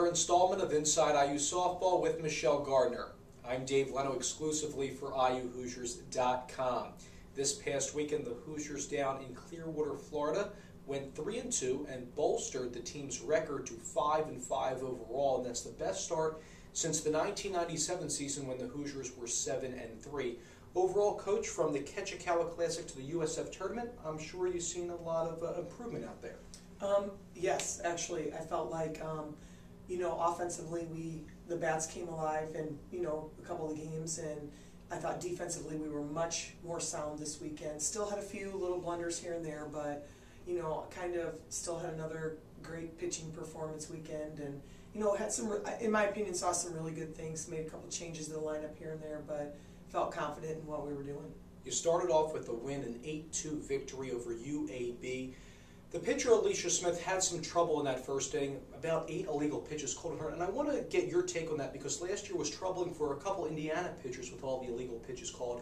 another installment of Inside IU Softball with Michelle Gardner. I'm Dave Leno exclusively for IUHoosiers.com. This past weekend, the Hoosiers down in Clearwater, Florida, went 3-2 and bolstered the team's record to 5-5 overall, and that's the best start since the 1997 season when the Hoosiers were 7-3. Overall, Coach, from the Cathedral Classic to the USF Tournament, I'm sure you've seen a lot of improvement out there. Yes, actually, I felt like, offensively the bats came alive in, a couple of games, and I thought defensively we were much more sound this weekend. Still had a few little blunders here and there, but, kind of still had another great pitching performance weekend, and, had some, in my opinion, saw some really good things, made a couple changes to the lineup here and there, but felt confident in what we were doing. You started off with a win, an 8-2 victory over UAB. The pitcher, Alicia Smith, had some trouble in that first inning, about 8 illegal pitches called on her, and I want to get your take on that because last year was troubling for a couple Indiana pitchers with all the illegal pitches called,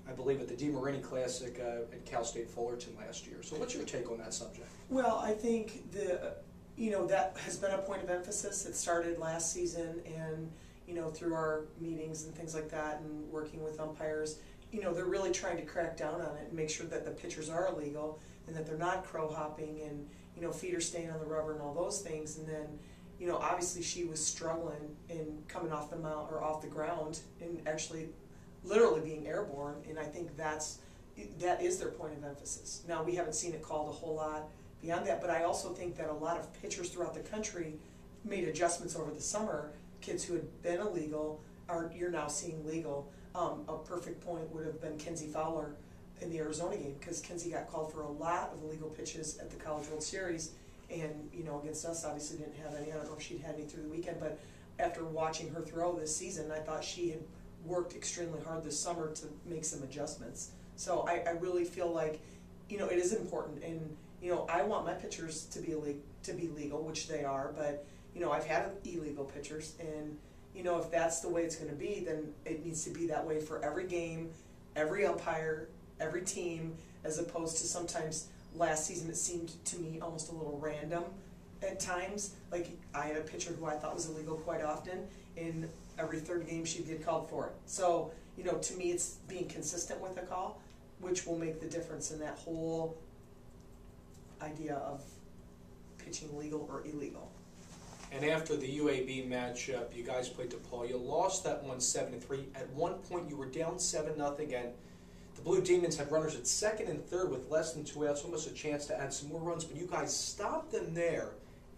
I believe, at the DeMarini Classic at Cal State Fullerton last year. So what's your take on that subject? Well, I think that has been a point of emphasis. It started last season, and through our meetings and things like that and working with umpires, they're really trying to crack down on it and make sure that the pitchers are illegal and that they're not crow hopping and, feet are staying on the rubber and all those things. And then, obviously she was struggling in coming off the mound or off the ground and actually literally being airborne, and I think that is their point of emphasis. Now, we haven't seen it called a whole lot beyond that, but I also think that a lot of pitchers throughout the country made adjustments over the summer. Kids who had been illegal you're now seeing legal. A perfect point would have been Kenzie Fowler in the Arizona game, because Kenzie got called for a lot of illegal pitches at the College World Series, and against us obviously didn't have any. I don't know if she'd had any through the weekend, but after watching her throw this season, I thought she had worked extremely hard this summer to make some adjustments. So I really feel like it is important, and I want my pitchers to be legal, which they are, but I've had illegal pitchers, and if that's the way it's going to be, then it needs to be that way for every game, every umpire, every team, as opposed to sometimes last season it seemed to me almost a little random at times. Like, I had a pitcher who I thought was illegal quite often. In every third game she'd get called for it. So, to me it's being consistent with the call, which will make the difference in that whole idea of pitching legal or illegal. And after the UAB matchup, you guys played DePaul. You lost that one 7-3. At one point, you were down 7-0, and the Blue Demons had runners at second and third with less than 2 outs, almost a chance to add some more runs. But you guys stopped them there,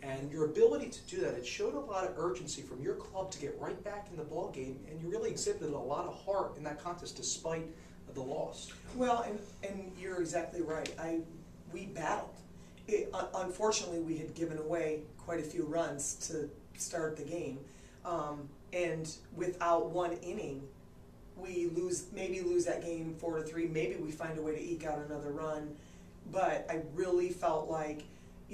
and your ability to do that, it showed a lot of urgency from your club to get right back in the ball game, and you really exhibited a lot of heart in that contest despite the loss. Well, and you're exactly right. We battled. Unfortunately, we had given away quite a few runs to start the game, and without one inning, we maybe lose that game 4-3. Maybe we find a way to eke out another run, but I really felt like,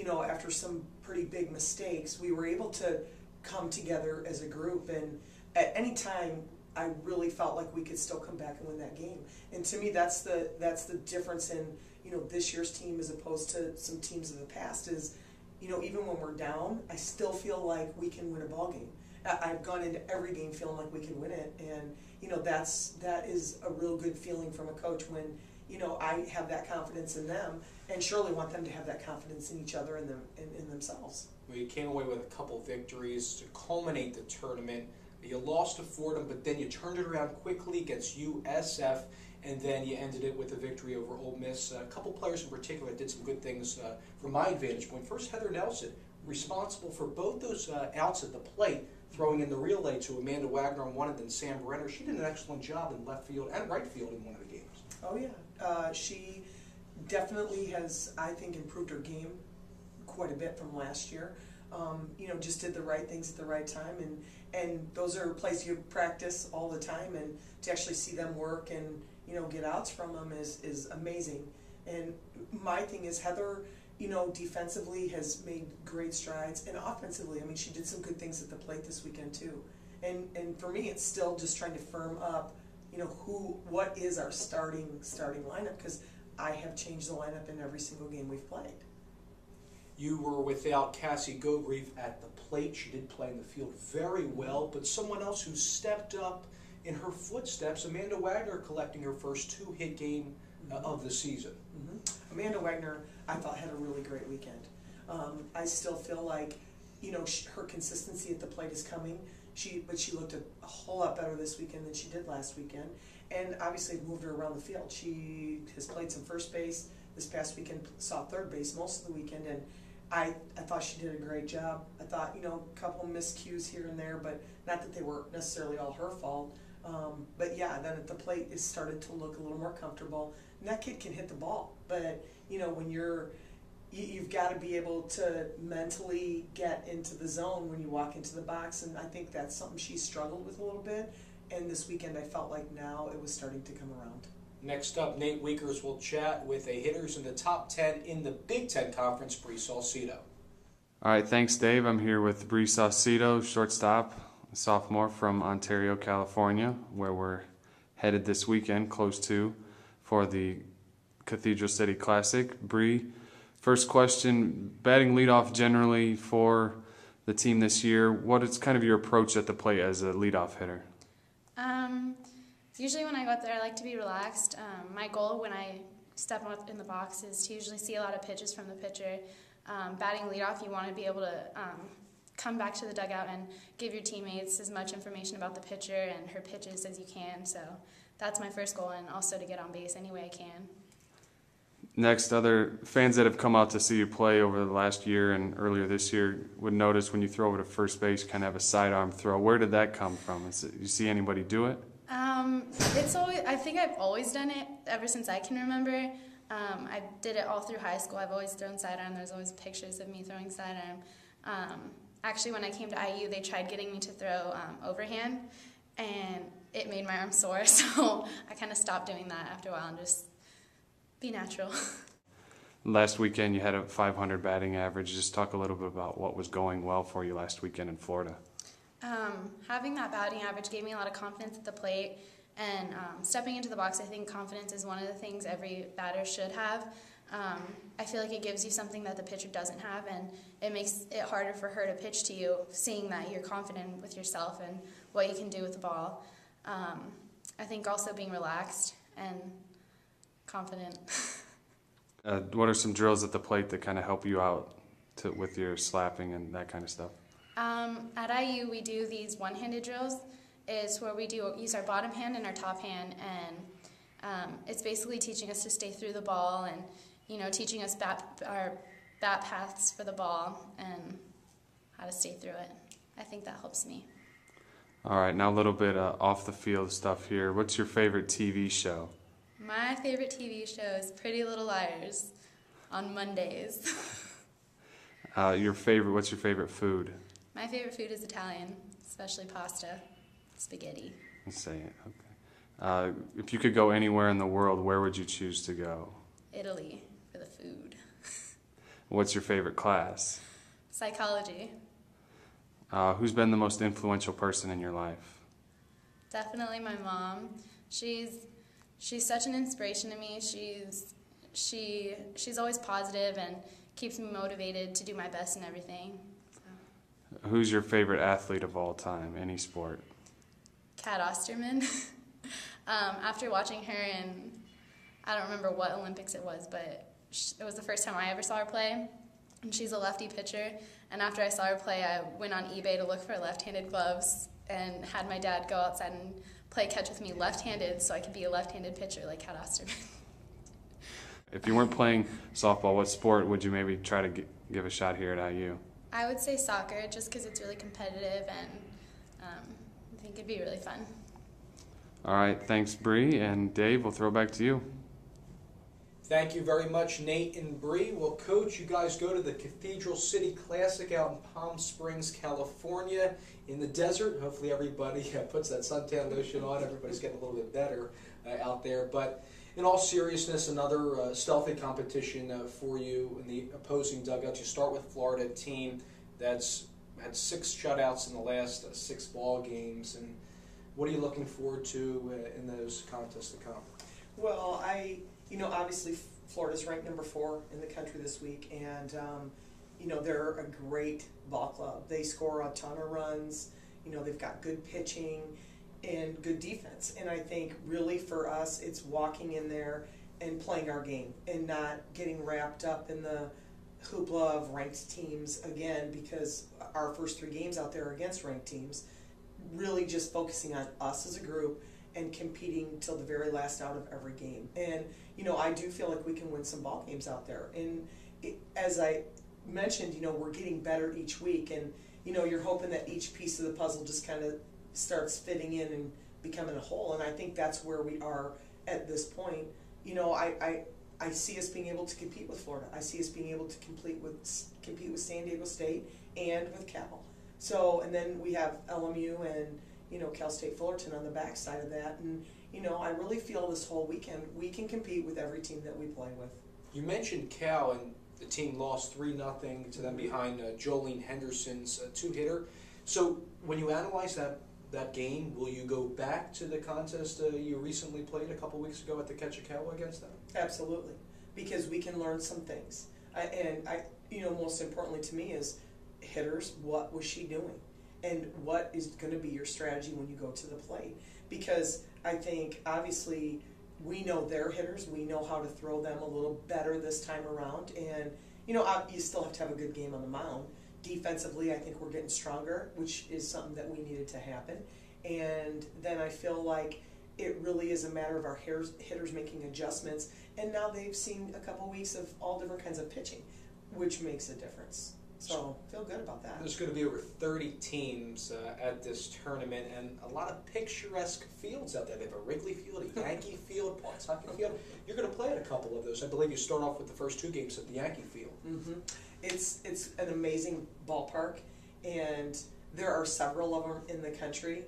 after some pretty big mistakes, we were able to come together as a group, and at any time, I really felt like we could still come back and win that game. And to me, that's the difference in this year's team as opposed to some teams of the past is, even when we're down, I still feel like we can win a ball game. I've gone into every game feeling like we can win it, and that is a real good feeling from a coach when I have that confidence in them, and surely want them to have that confidence in each other and in themselves. Well, you came away with a couple victories to culminate the tournament. You lost to Fordham, but then you turned it around quickly against USF, and then you ended it with a victory over Ole Miss. A couple players in particular did some good things from my vantage point. First, Heather Nelson, responsible for both those outs at the plate, throwing in the relay to Amanda Wagoner on one, and then Sam Breanna. She did an excellent job in left field and right field in one of the games. Oh yeah, she definitely has, I think, improved her game quite a bit from last year. Just did the right things at the right time, and those are plays you practice all the time, and to actually see them work and get outs from them is amazing. And my thing is, Heather, defensively has made great strides, and offensively, I mean, she did some good things at the plate this weekend too. And for me, it's still just trying to firm up, what is our starting lineup, because I have changed the lineup in every single game we've played. You were without Cassie Gogrief at the plate. She did play in the field very well, but someone else who stepped up in her footsteps, Amanda Wagoner, collecting her first 2-hit game of the season. Amanda Wagoner, I thought, had a really great weekend. I still feel like, her consistency at the plate is coming. But she looked a whole lot better this weekend than she did last weekend. And obviously moved her around the field. She has played some first base. This past weekend saw third base most of the weekend, and I thought she did a great job. I thought, a couple miscues here and there, but not that they were necessarily all her fault. But yeah, then at the plate it started to look a little more comfortable. And that kid can hit the ball, but when you've got to be able to mentally get into the zone when you walk into the box, and I think that's something she struggled with a little bit. And this weekend I felt like now it was starting to come around. Next up, Nate Wiekers will chat with a hitters in the top 10 in the Big Ten Conference, Breanna Saucedo. All right, thanks, Dave. I'm here with Breanna Saucedo, shortstop, a sophomore from Ontario, California, where we're headed this weekend, close to, for the Cathedral City Classic. Bree, first question, batting leadoff generally for the team this year. What is kind of your approach at the plate as a leadoff hitter? Usually when I go out there, I like to be relaxed. My goal when I step up in the box is to usually see a lot of pitches from the pitcher. Batting leadoff, you want to be able to come back to the dugout and give your teammates as much information about the pitcher and her pitches as you can. So that's my first goal, and also to get on base any way I can. Next, other fans that have come out to see you play over the last year and earlier this year would notice when you throw over to first base, you kind of have a sidearm throw. Where did that come from? You see anybody do it? I think I've always done it ever since I can remember. I did it all through high school. I've always thrown sidearm. There's always pictures of me throwing sidearm. Actually, when I came to IU, they tried getting me to throw overhand, and it made my arm sore, so I kind of stopped doing that after a while and just be natural. Last weekend, you had a .500 batting average. Just talk a little bit about what was going well for you last weekend in Florida. Having that batting average gave me a lot of confidence at the plate, and stepping into the box, I think confidence is one of the things every batter should have. I feel like it gives you something that the pitcher doesn't have, and it makes it harder for her to pitch to you, seeing that you're confident with yourself and what you can do with the ball. I think also being relaxed and confident. What are some drills at the plate that kind of help you out with your slapping and that kind of stuff? At IU, we do these one-handed drills. It's where we use our bottom hand and our top hand, and it's basically teaching us to stay through the ball and, teaching us our bat paths for the ball and how to stay through it. I think that helps me. All right, now a little bit off the field stuff here. What's your favorite TV show? My favorite TV show is Pretty Little Liars on Mondays. What's your favorite food? My favorite food is Italian, especially pasta, spaghetti. Let's say it, okay. If you could go anywhere in the world, where would you choose to go? Italy, for the food. What's your favorite class? Psychology. Who's been the most influential person in your life? Definitely my mom. She's such an inspiration to me. She's always positive and keeps me motivated to do my best in everything. So. Who's your favorite athlete of all time, any sport? Kat Osterman. After watching her in, I don't remember what Olympics it was, but it was the first time I ever saw her play. And she's a lefty pitcher. And after I saw her play, I went on eBay to look for left-handed gloves and had my dad go outside and play catch with me left-handed so I could be a left-handed pitcher like Kat Osterman. If you weren't playing softball, what sport would you maybe try to give a shot here at IU? I would say soccer, just because it's really competitive, and I think it'd be really fun. All right, thanks, Bree, and Dave, we'll throw it back to you. Thank you very much, Nate and Bree. Well, Coach, you guys go to the Cathedral City Classic out in Palm Springs, California, in the desert. Hopefully everybody puts that suntan lotion on. Everybody's getting a little bit better out there. But in all seriousness, another stealthy competition for you in the opposing dugout. You start with Florida, a team that's had 6 shutouts in the last 6 ball games. And what are you looking forward to in those contests to come? Well, obviously Florida's ranked number 4 in the country this week, and they're a great ball club. They score a ton of runs. They've got good pitching and good defense. And I think really for us, it's walking in there and playing our game and not getting wrapped up in the hoopla of ranked teams again, because our first 3 games out there are against ranked teams. Really just focusing on us as a group and competing till the very last out of every game. And, I do feel like we can win some ball games out there. And as I mentioned, we're getting better each week, and, you're hoping that each piece of the puzzle just kind of starts fitting in and becoming a whole. And I think that's where we are at this point. I see us being able to compete with Florida. I see us being able to compete with San Diego State and with Cal. So, and then we have LMU and, Cal State Fullerton on the backside of that. And, I really feel this whole weekend we can compete with every team that we play with. You mentioned Cal, and the team lost 3-0 to them behind Jolene Henderson's 2-hitter. So when you analyze that game, will you go back to the contest you recently played a couple weeks ago at the Ketchikan against them? Absolutely, because we can learn some things. Most importantly to me is hitters, what was she doing? And what is going to be your strategy when you go to the plate? Because I think, obviously, we know their hitters. We know how to throw them a little better this time around. And, you still have to have a good game on the mound. Defensively, I think we're getting stronger, which is something that we needed to happen. And then I feel like it really is a matter of our hitters making adjustments. And now they've seen a couple weeks of all different kinds of pitching, which makes a difference. So feel good about that. There's going to be over 30 teams at this tournament, and a lot of picturesque fields out there. They have a Wrigley Field, a Yankee Field, Pawtucket Field. You're going to play at a couple of those. I believe you start off with the first 2 games at the Yankee Field. Mm-hmm. It's an amazing ballpark, and there are several of them in the country.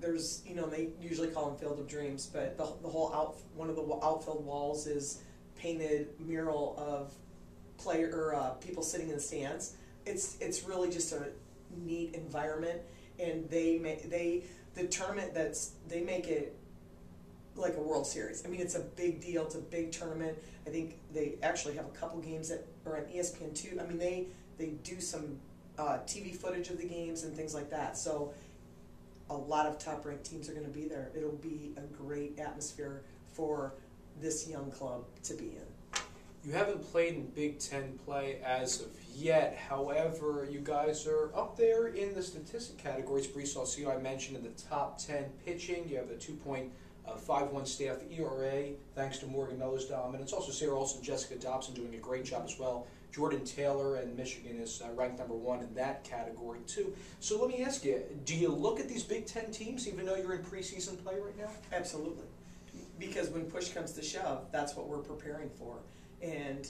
There's, they usually call them Field of Dreams, but the whole one of the outfield walls is painted mural of people sitting in the stands. It's really just a neat environment, and the tournament they make it like a World Series. I mean, it's a big deal. It's a big tournament. I think they actually have a couple games that are on ESPN2. I mean, they do some TV footage of the games and things like that. So a lot of top-ranked teams are going to be there. It'll be a great atmosphere for this young club to be in. You haven't played in Big Ten play as of yet. However, you guys are up there in the statistic categories. Breanna Saucedo, I mentioned, in the top 10 pitching. You have a 2.51 staff ERA, thanks to Morgan Miller's dominance. Also, Sarah Olsen, Jessica Dobson doing a great job as well. Jordan Taylor and Michigan is ranked number 1 in that category too. So let me ask you, do you look at these Big Ten teams even though you're in preseason play right now? Absolutely. Because when push comes to shove, that's what we're preparing for. And,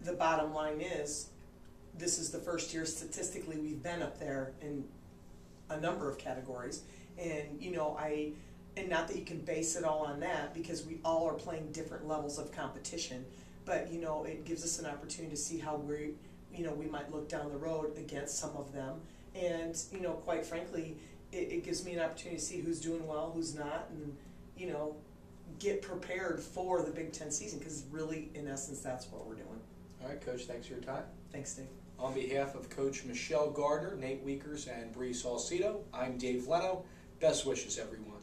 the bottom line is, this is the first year statistically we've been up there in a number of categories. And, and not that you can base it all on that, because we all are playing different levels of competition. But, it gives us an opportunity to see how we might look down the road against some of them. And, quite frankly, it gives me an opportunity to see who's doing well, who's not, and, get prepared for the Big Ten season, because really, in essence, that's what we're doing. All right, Coach, thanks for your time. Thanks, Dave. On behalf of Coach Michelle Gardner, Nate Weekers, and Breanna Saucedo, I'm Dave Leno. Best wishes, everyone.